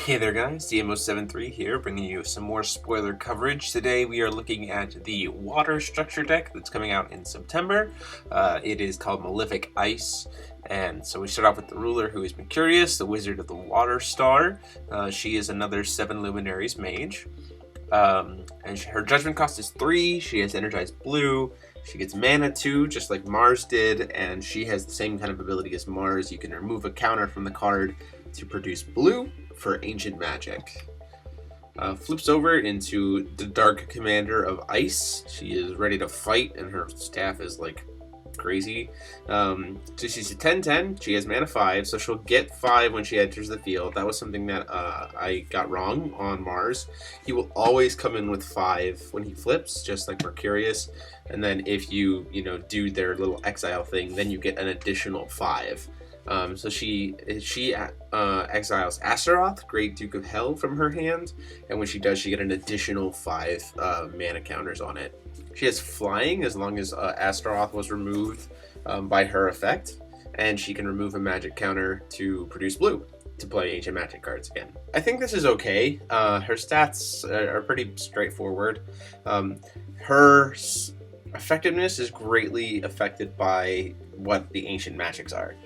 Hey there guys, DMO73 here, bringing you some more spoiler coverage. Today we are looking at the water structure deck that's coming out in September. It is called Malefic Ice, and so we start off with the ruler, who is Mercurius, the wizard of the water star. She is another Seven Luminaries mage. Her judgment cost is 3, she has energized blue, she gets mana too, just like Mars did, and she has the same kind of ability as Mars. You can remove a counter from the card to produce blue for ancient magic. Flips over into the Dark Commander of Ice. She is ready to fight, and her staff is like crazy. So she's a 10/10. She has mana 5, so she'll get 5 when she enters the field. That was something that I got wrong on Mars. He will always come in with 5 when he flips, just like Mercurius. And then if you do their little exile thing, then you get an additional 5. So she exiles Astaroth, Great Duke of Hell, from her hand, and when she does, she get an additional 5 mana counters on it. She has flying as long as Astaroth was removed by her effect, and she can remove a magic counter to produce blue to play ancient magic cards again. I think this is okay. Her stats are pretty straightforward. Her effectiveness is greatly affected by what the ancient magics are.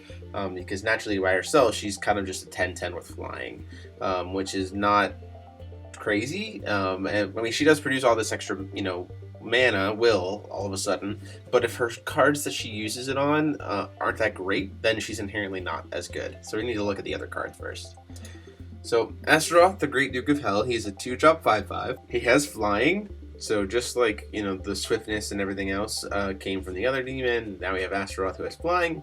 Because naturally by herself, she's kind of just a 10/10 with flying, which is not crazy. And I mean, she does produce all this extra, mana, all of a sudden. But if her cards that she uses it on aren't that great, then she's inherently not as good. So we need to look at the other cards first. So Astaroth, the Great Duke of Hell, he's a 2-drop 5/5. He has flying. So just like, the swiftness and everything else came from the other demon, now we have Astaroth, who has flying.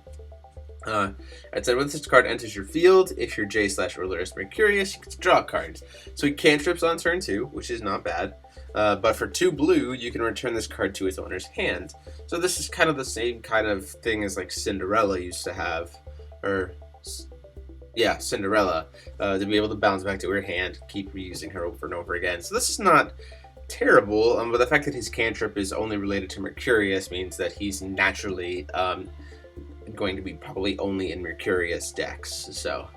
It said when this card enters your field, if your J/ruler is Mercurius, you get to draw cards. So he cantrips on turn 2, which is not bad. But for 2 blue, you can return this card to its owner's hand. So this is kind of the same kind of thing as like Cinderella used to have, Cinderella, to be able to bounce back to her hand, keep reusing her over and over again. So this is not terrible, but the fact that his cantrip is only related to Mercurius means that he's naturally going to be probably only in Mercurius decks. So,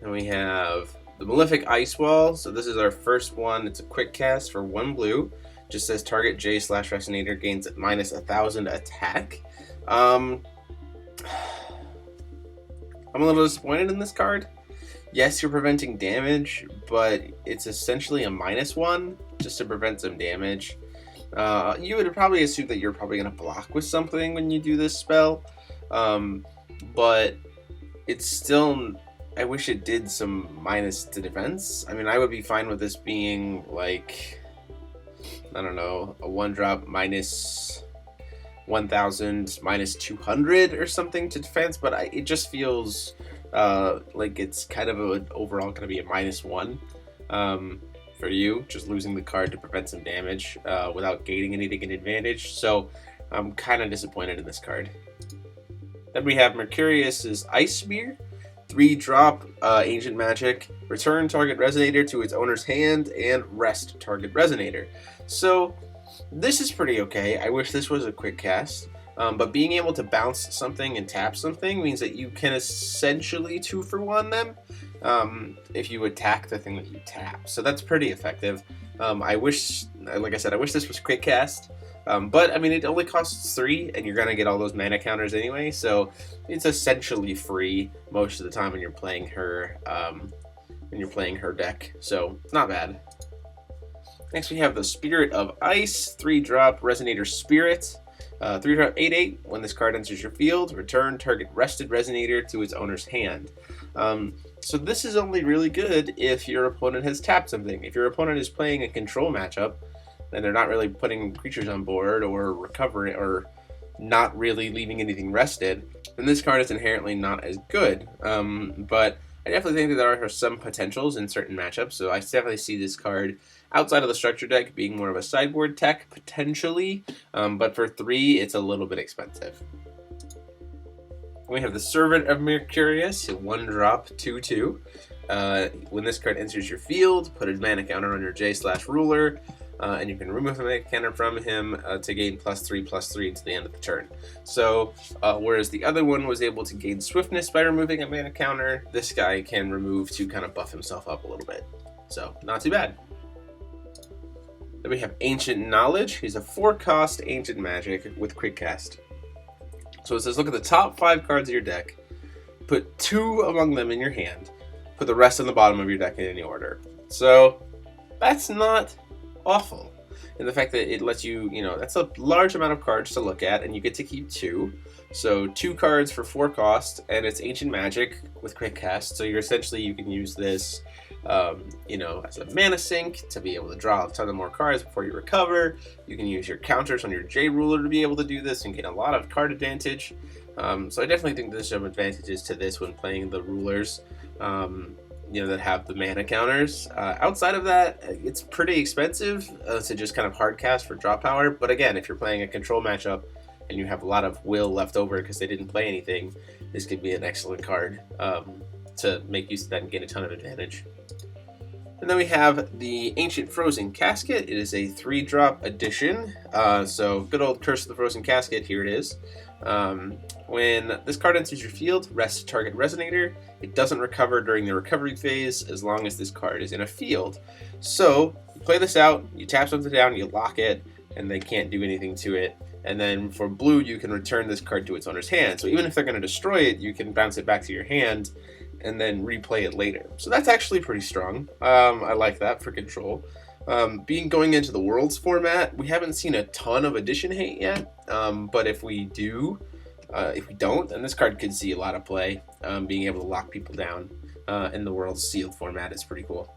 and we have the Malefic Ice Wall. So this is our first one. It's a quick cast for 1 blue. Just says target J/Resonator gains minus 1,000 attack. I'm a little disappointed in this card. Yes, you're preventing damage, but it's essentially a -1 just to prevent some damage. You would probably assume that you're probably going to block with something when you do this spell, but it's still, I wish it did some minus to defense. I mean, I would be fine with this being like, I don't know, a 1-drop minus 1,000, minus 200 or something to defense, but it just feels like it's kind of overall going to be a -1. For you, just losing the card to prevent some damage without gaining anything in advantage. So I'm kind of disappointed in this card. Then we have Mercurius's Ice Spear, 3-drop ancient magic, return target resonator to its owner's hand, and rest target resonator. So this is pretty okay. I wish this was a quick cast. But being able to bounce something and tap something means that you can essentially 2-for-1 them if you attack the thing that you tap. So that's pretty effective. I wish, like I said, I wish this was quick cast. But I mean, it only costs 3, and you're gonna get all those mana counters anyway. So it's essentially free most of the time when you're playing her deck. So not bad. Next we have the Spirit of Ice, 3-drop Resonator Spirit. 3-drop 8/8. When this card enters your field, return target rested resonator to its owner's hand. So this is only really good if your opponent has tapped something. If your opponent is playing a control matchup and they're not really putting creatures on board or recovering or not really leaving anything rested, then this card is inherently not as good. But I definitely think that there are some potentials in certain matchups, so I definitely see this card outside of the structure deck being more of a sideboard tech, potentially, but for 3, it's a little bit expensive. We have the Servant of Mercurius, a 1-drop 2/2. When this card enters your field, put a mana counter on your J/ruler. and you can remove a mega counter from him to gain +3/+3 until the end of the turn. So whereas the other one was able to gain swiftness by removing a mana counter, this guy can remove to kind of buff himself up a little bit. So not too bad. Then we have Ancient Knowledge. He's a 4-cost Ancient Magic with Quick Cast. So it says look at the top 5 cards of your deck, put 2 among them in your hand, put the rest on the bottom of your deck in any order. So that's not awful. And the fact that it lets you, that's a large amount of cards to look at, and you get to keep 2. So 2 cards for 4 cost, and it's Ancient Magic with Quick Cast. So you can use this as a mana sink to be able to draw a ton of more cards before you recover. You can use your counters on your J Ruler to be able to do this and gain a lot of card advantage. So I definitely think there's some advantages to this when playing the rulers, that have the mana counters. Outside of that, it's pretty expensive to just kind of hard cast for draw power. But again, if you're playing a control matchup and you have a lot of will left over because they didn't play anything, this could be an excellent card to make use of that and gain a ton of advantage. And then we have the Ancient Frozen Casket. It is a 3-drop edition. So good old Curse of the Frozen Casket, here it is. When this card enters your field, rest target Resonator. It doesn't recover during the recovery phase as long as this card is in a field. So you play this out, you tap something down, you lock it, and they can't do anything to it. And then for blue, you can return this card to its owner's hand. So even if they're going to destroy it, you can bounce it back to your hand and then replay it later. So that's actually pretty strong. I like that for control. Going into the Worlds format, we haven't seen a ton of Edition hate yet, but if we don't, then this card could see a lot of play. Being able to lock people down in the Worlds sealed format is pretty cool.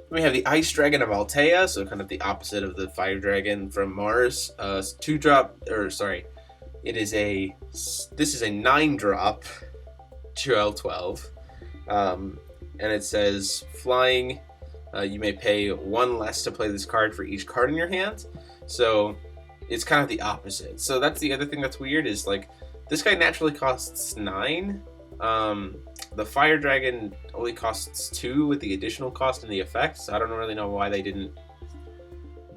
We have the Ice Dragon of Altea, so kind of the opposite of the Fire Dragon from Mars. This is a 9-drop GL12, and it says flying. You may pay 1 less to play this card for each card in your hand. So it's kind of the opposite. So that's the other thing that's weird is like this guy naturally costs 9. The Fire Dragon only costs 2 with the additional cost and the effects. I don't really know why they didn't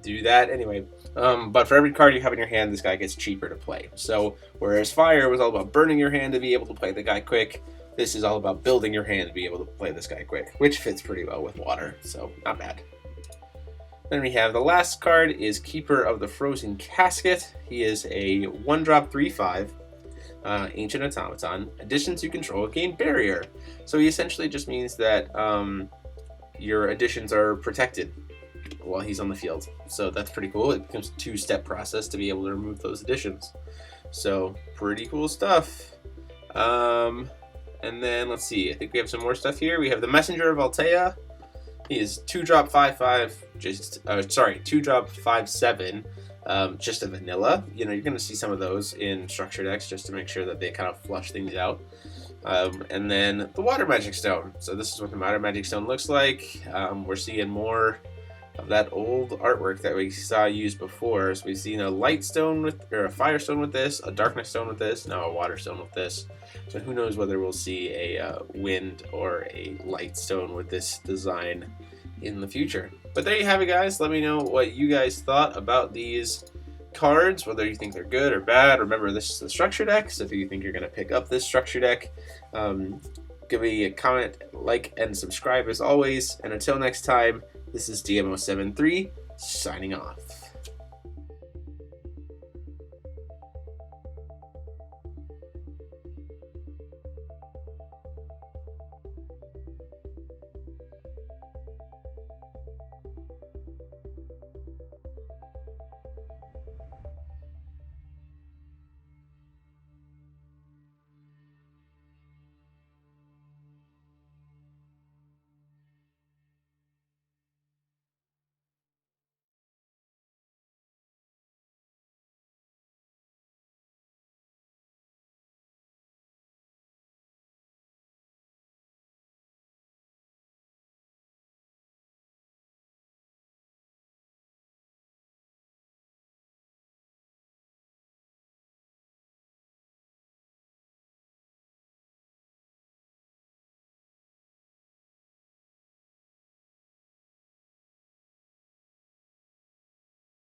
do that. Anyway, but for every card you have in your hand, this guy gets cheaper to play. So whereas Fire was all about burning your hand to be able to play the guy quick, this is all about building your hand to be able to play this guy quick, which fits pretty well with water, so not bad. Then we have the last card is Keeper of the Frozen Casket. He is a 1-drop 3/5 Ancient Automaton. Additions you control gain barrier. So he essentially just means that your additions are protected while he's on the field. So that's pretty cool. It becomes a 2-step process to be able to remove those additions. So pretty cool stuff. And then let's see, I think we have some more stuff here. We have the Messenger of Altea. He is 2-drop 5/5, 2-drop 5/7, just a vanilla. You're going to see some of those in structure decks just to make sure that they kind of flush things out. And then the Water Magic Stone. So this is what the Water Magic Stone looks like. We're seeing more of that old artwork that we saw used before. So we've seen a light stone a fire stone with this, a darkness stone with this, now a water stone with this. So who knows whether we'll see a wind or a light stone with this design in the future. But there you have it, guys. Let me know what you guys thought about these cards, whether you think they're good or bad. Remember, this is the structure deck, so if you think you're going to pick up this structure deck, give me a comment, like, and subscribe as always. And until next time, this is DMO73 signing off.